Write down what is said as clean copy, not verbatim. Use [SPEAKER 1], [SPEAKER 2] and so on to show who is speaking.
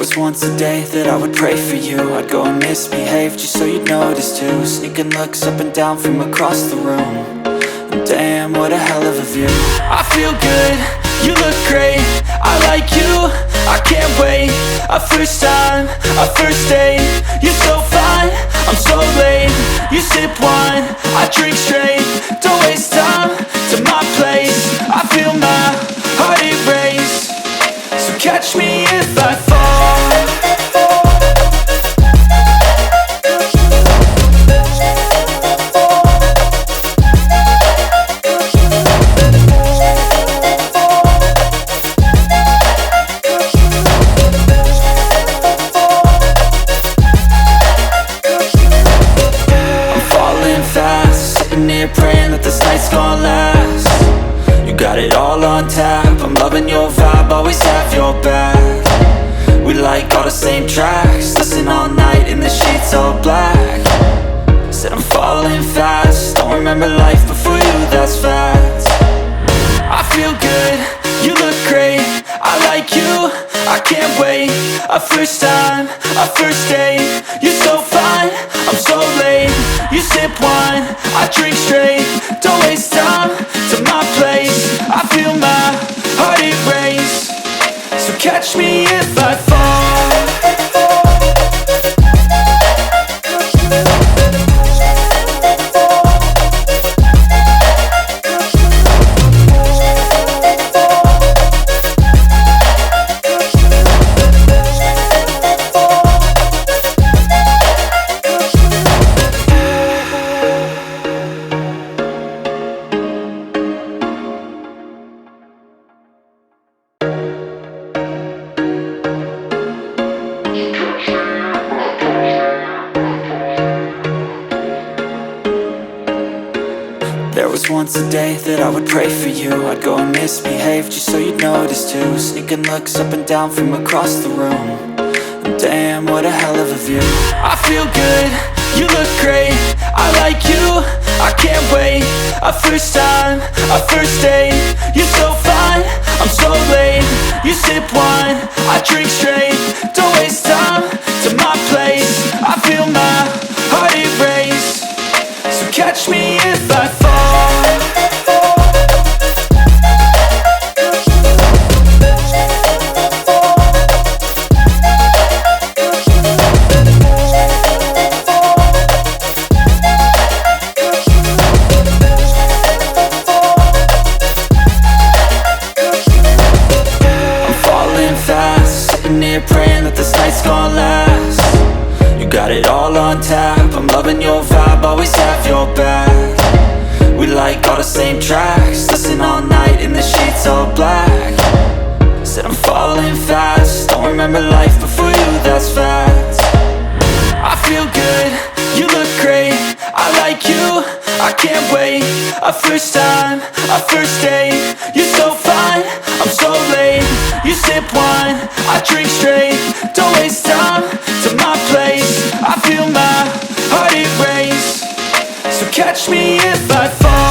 [SPEAKER 1] was once a day that I would pray for you. I'd go and misbehave just so you'd notice too. Sneaking looks up and down from across the room. And damn, what a hell of a view. I feel good, you look great, I like you, I can't wait. A first time, a first date, you're so fine, I'm so late. You sip wine, I drink straight, don't waste time to my place. I feel my heart erase, so catch me if I fall. Praying that this night's gonna last. You got it all on tap, I'm loving your vibe, always have your back. We like all the same tracks, listen all night in the sheets all black. Said I'm falling fast, don't remember life before you, that's fact. I feel good, you look great, I like you, I can't wait. A first time, a first date, you're so fine, I'm so late. You sip wine, I drink straight, don't waste time to my place. I feel my heart erase, so catch me if I fall. There was once a day that I would pray for you. I'd go and misbehave just so you'd notice too. Sneaking looks up and down from across the room. And damn, what a hell of a view. I feel good, you look great, I like you, I can't wait. A first time, a first date, you're so fine, I'm so late. You sip wine, I drink straight, don't waste time to my place. I feel my heart erase, so catch me if I fall. Praying that this night's gonna last. You got it all on tap, I'm loving your vibe, always have your back. We like all the same tracks, listen all night in the sheets all black. Said I'm falling fast, don't remember life before you, that's fact. I feel good, you look great, I like you, I can't wait. A first time, a first date, you're so fine, I'm so late. You sip wine, I drink straight, don't waste time to my place. I feel my heart erase, so catch me if I fall.